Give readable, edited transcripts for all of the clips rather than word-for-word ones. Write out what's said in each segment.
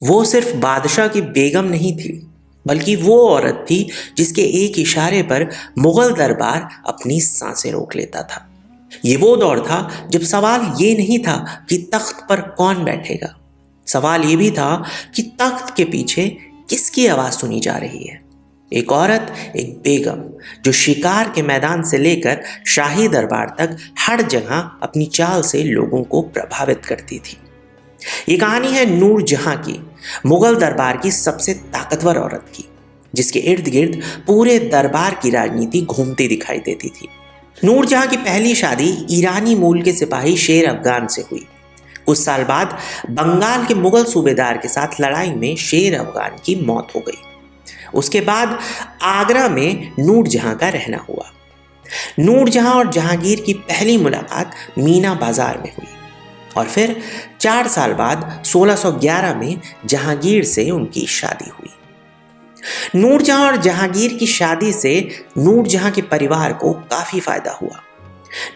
वो सिर्फ बादशाह की बेगम नहीं थी, बल्कि वो औरत थी जिसके एक इशारे पर मुगल दरबार अपनी सांसें रोक लेता था। ये वो दौर था जब सवाल ये नहीं था कि तख्त पर कौन बैठेगा, सवाल ये भी था कि तख्त के पीछे किसकी आवाज सुनी जा रही है। एक औरत, एक बेगम, जो शिकार के मैदान से लेकर शाही दरबार तक हर जगह अपनी चाल से लोगों को प्रभावित करती थी। ये कहानी है नूर जहां की, मुगल दरबार की सबसे ताकतवर औरत की, जिसके इर्द गिर्द पूरे दरबार की राजनीति घूमती दिखाई देती थी। नूर जहां की पहली शादी ईरानी मूल के सिपाही शेर अफगान से हुई। कुछ साल बाद बंगाल के मुगल सूबेदार के साथ लड़ाई में शेर अफगान की मौत हो गई। उसके बाद आगरा में नूर जहां का रहना हुआ। नूर जहां और जहांगीर की पहली मुलाकात मीना बाजार में हुई और फिर 4 साल बाद 1611 में जहांगीर से उनकी शादी हुई। नूर जहां और जहांगीर की शादी से नूर जहां के परिवार को काफी फायदा हुआ।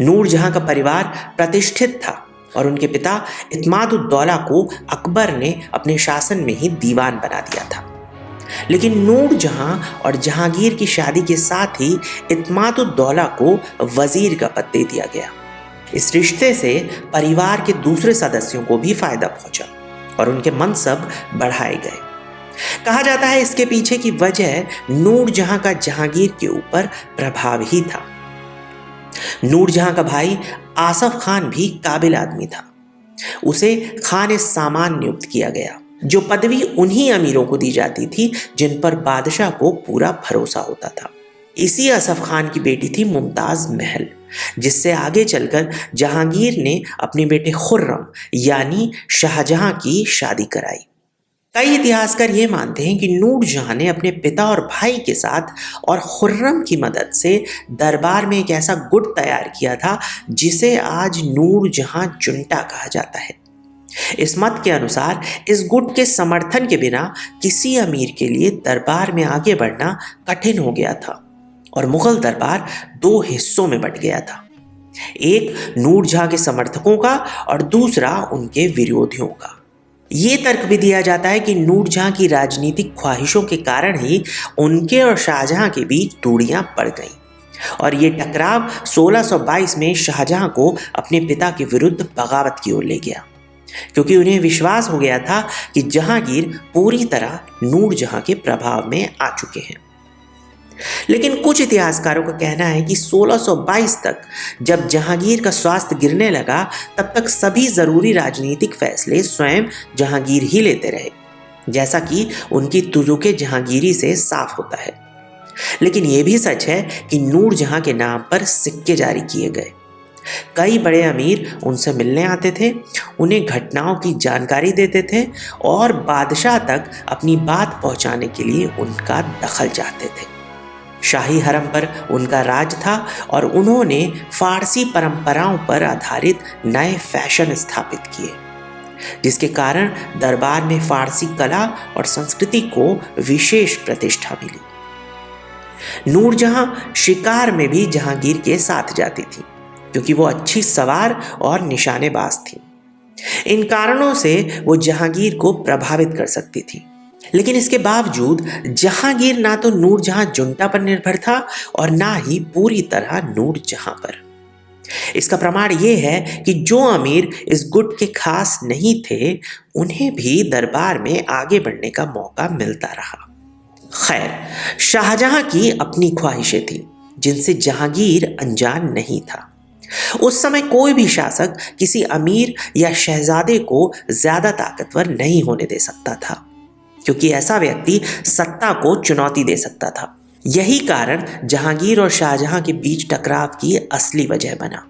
नूर जहां का परिवार प्रतिष्ठित था और उनके पिता इत्मादुद्दौला को अकबर ने अपने शासन में ही दीवान बना दिया था। लेकिन नूर जहां और जहांगीर की शादी के साथ ही इत्मादुद्दौला को वजीर का पद दे दिया गया। इस रिश्ते से परिवार के दूसरे सदस्यों को भी फायदा पहुंचा और उनके मनसब बढ़ाए गए। कहा जाता है इसके पीछे की वजह नूर जहां का जहांगीर के ऊपर प्रभाव ही था। नूर जहां का भाई आसफ खान भी काबिल आदमी था। उसे खान सामान नियुक्त किया गया, जो पदवी उन्हीं अमीरों को दी जाती थी जिन पर बादशाह को पूरा भरोसा होता था। इसी असफ खान की बेटी थी मुमताज महल, जिससे आगे चलकर जहांगीर ने अपने बेटे खुर्रम यानी शाहजहां की शादी कराई। कई इतिहासकार ये मानते हैं कि नूर जहां ने अपने पिता और भाई के साथ और खुर्रम की मदद से दरबार में एक ऐसा गुट तैयार किया था जिसे आज नूर जहां जुंटा कहा जाता है। इस मत के अनुसार इस गुट के समर्थन के बिना किसी अमीर के लिए दरबार में आगे बढ़ना कठिन हो गया था और मुगल दरबार 2 हिस्सों में बंट गया था, एक नूर जहां के समर्थकों का और दूसरा उनके विरोधियों का। ये तर्क भी दिया जाता है कि नूर जहां की राजनीतिक ख्वाहिशों के कारण ही उनके और शाहजहां के बीच दूरियां पड़ गईं और ये टकराव 1622 में शाहजहां को अपने पिता के विरुद्ध बगावत की ओर ले गया, क्योंकि उन्हें विश्वास हो गया था कि जहांगीर पूरी तरह नूर जहां के प्रभाव में आ चुके हैं। लेकिन कुछ इतिहासकारों का कहना है कि 1622 तक जब जहांगीर का स्वास्थ्य गिरने लगा, तब तक सभी जरूरी राजनीतिक फैसले स्वयं जहांगीर ही लेते रहे, जैसा कि उनकी तुजुके जहांगीरी से साफ होता है। लेकिन यह भी सच है कि नूर जहां के नाम पर सिक्के जारी किए गए। कई बड़े अमीर उनसे मिलने आते थे, उन्हें घटनाओं की जानकारी देते थे और बादशाह तक अपनी बात पहुंचाने के लिए उनका दखल चाहते थे। शाही हरम पर उनका राज था और उन्होंने फारसी परंपराओं पर आधारित नए फैशन स्थापित किए, जिसके कारण दरबार में फारसी कला और संस्कृति को विशेष प्रतिष्ठा मिली। नूर जहां शिकार में भी जहांगीर के साथ जाती थी, क्योंकि वो अच्छी सवार और निशानेबाज थी। इन कारणों से वो जहांगीर को प्रभावित कर सकती थी। लेकिन इसके बावजूद जहांगीर ना तो नूर जहां जुंटा पर निर्भर था और ना ही पूरी तरह नूर जहां पर। इसका प्रमाण यह है कि जो अमीर इस गुट के खास नहीं थे, उन्हें भी दरबार में आगे बढ़ने का मौका मिलता रहा। खैर, शाहजहां की अपनी ख्वाहिशें थी जिनसे जहांगीर अनजान नहीं था। उस समय कोई भी शासक किसी अमीर या शहजादे को ज्यादा ताकतवर नहीं होने दे सकता था, क्योंकि ऐसा व्यक्ति सत्ता को चुनौती दे सकता था। यही कारण जहांगीर और शाहजहां के बीच टकराव की असली वजह बना।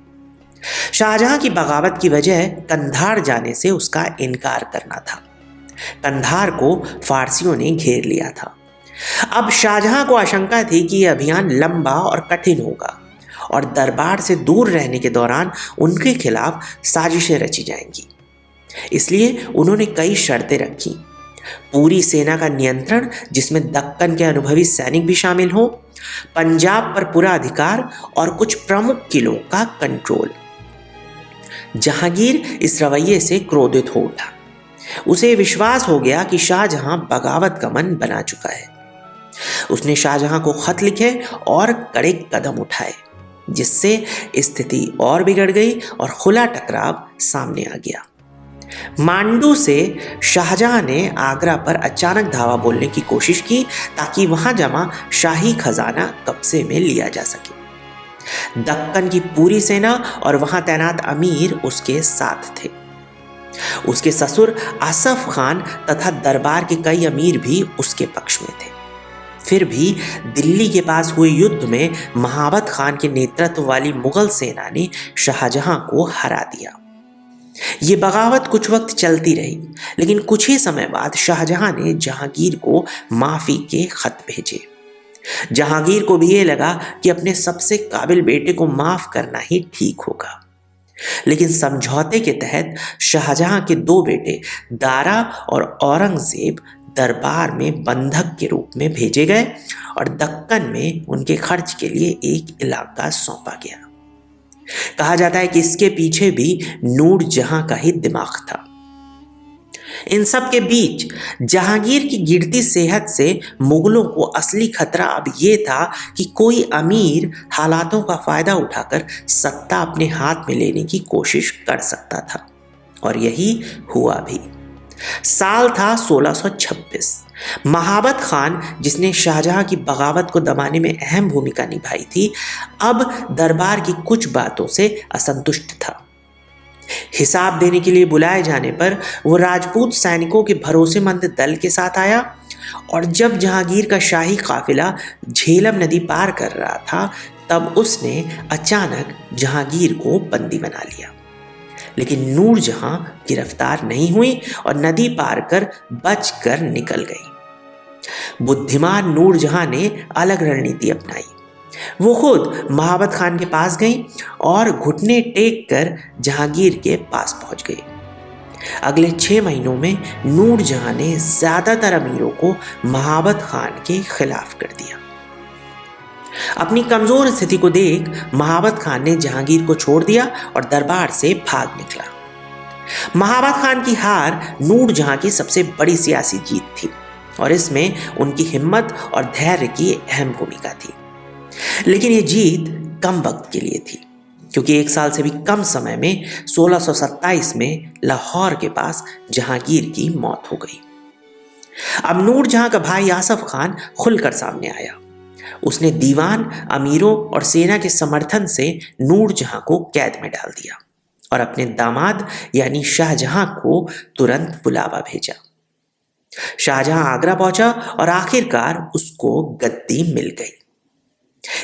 शाहजहां की बगावत की वजह कंधार जाने से उसका इनकार करना था। कंधार को फारसियों ने घेर लिया था। अब शाहजहां को आशंका थी कि यह अभियान लंबा और कठिन होगा और दरबार से दूर रहने के दौरान उनके खिलाफ साजिशें रची जाएंगी। इसलिए उन्होंने कई शर्तें रखी। पूरी सेना का नियंत्रण, जिसमें दक्कन के अनुभवी सैनिक भी शामिल हो, पंजाब पर पूरा अधिकार और कुछ प्रमुख किलों का कंट्रोल। जहांगीर इस रवैये से क्रोधित हो उठा। उसे विश्वास हो गया कि शाहजहां बगावत का मन बना चुका है। उसने शाहजहां को खत लिखे और कड़े कदम उठाए, जिससे स्थिति और बिगड़ गई और खुला टकराव सामने आ गया। मांडू से शाहजहां ने आगरा पर अचानक धावा बोलने की कोशिश की ताकि वहां जमा शाही खजाना कब्जे में लिया जा सके। दक्कन की पूरी सेना और वहां तैनात अमीर उसके साथ थे। उसके ससुर आसफ खान तथा दरबार के कई अमीर भी उसके पक्ष में थे। फिर भी दिल्ली के पास हुए युद्ध में महाबत खान के नेतृत्व वाली मुगल सेना ने शाहजहां को हरा दिया। ये बगावत कुछ वक्त चलती रही, लेकिन कुछ ही समय बाद शाहजहां ने जहांगीर को माफी के खत भेजे। जहांगीर को भी ये लगा कि अपने सबसे काबिल बेटे को माफ करना ही ठीक होगा, लेकिन समझौते के तहत शाहजहां के दो बेटे दारा और औरंगजेब दरबार में बंधक के रूप में भेजे गए और दक्कन में उनके खर्च के लिए एक इलाका सौंपा गया। कहा जाता है कि इसके पीछे भी नूरजहां का ही दिमाग था। इन सब के बीच जहांगीर की गिरती सेहत से मुगलों को असली खतरा अब यह था कि कोई अमीर हालातों का फायदा उठाकर सत्ता अपने हाथ में लेने की कोशिश कर सकता था, और यही हुआ भी। साल था 1626। महाबत खान, जिसने शाहजहां की बगावत को दबाने में अहम भूमिका निभाई थी, अब दरबार की कुछ बातों से असंतुष्ट था। हिसाब देने के लिए बुलाए जाने पर वो राजपूत सैनिकों के भरोसेमंद दल के साथ आया, और जब जहांगीर का शाही काफिला झेलम नदी पार कर रहा था, तब उसने अचानक जहांगीर को बंदी बना लिया। लेकिन नूरजहां गिरफ्तार नहीं हुई और नदी पार कर बचकर निकल गई। बुद्धिमान नूरजहां ने अलग रणनीति अपनाई। वो खुद महाबत खान के पास गई और घुटने टेक कर जहांगीर के पास पहुंच गई। अगले 6 महीनों में नूरजहां ने ज्यादातर अमीरों को महाबत खान के खिलाफ कर दिया। अपनी कमजोर स्थिति को देख महाबत खान ने जहांगीर को छोड़ दिया और दरबार से भाग निकला। महाबत खान की हार नूरजहां की सबसे बड़ी सियासी जीत थी, और इसमें उनकी हिम्मत और धैर्य की अहम भूमिका थी। लेकिन ये जीत कम वक्त के लिए थी, क्योंकि 1 साल से भी कम समय में 1627 में लाहौर के पास जहांगीर की मौत हो गई। अब नूरजहां का भाई आसफ खान खुलकर सामने आया। उसने दीवान, अमीरों और सेना के समर्थन से नूरजहां को कैद में डाल दिया और अपने दामाद यानी शाहजहां को तुरंत बुलावा भेजा। शाहजहां आगरा पहुंचा और आखिरकार उसको गद्दी मिल गई।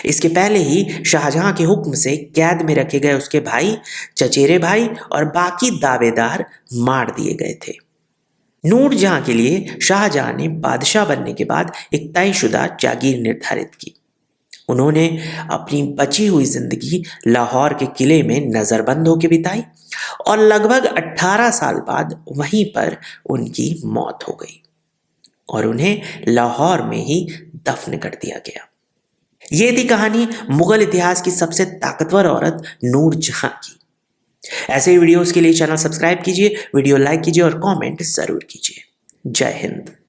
इसके पहले ही शाहजहां के हुक्म से कैद में रखे गए उसके भाई, चचेरे भाई और बाकी दावेदार मार दिए गए थे। नूरजहां के लिए शाहजहां ने बादशाह बनने के बाद एक तयशुदा जागीर निर्धारित की। उन्होंने अपनी बची हुई जिंदगी लाहौर के किले में नजरबंद होकर बिताई और लगभग 18 साल बाद वहीं पर उनकी मौत हो गई और उन्हें लाहौर में ही दफन कर दिया गया। ये थी कहानी मुगल इतिहास की सबसे ताकतवर औरत नूरजहां की। ऐसे ही वीडियोस के लिए चैनल सब्सक्राइब कीजिए, वीडियो लाइक कीजिए और कमेंट जरूर कीजिए। जय हिंद।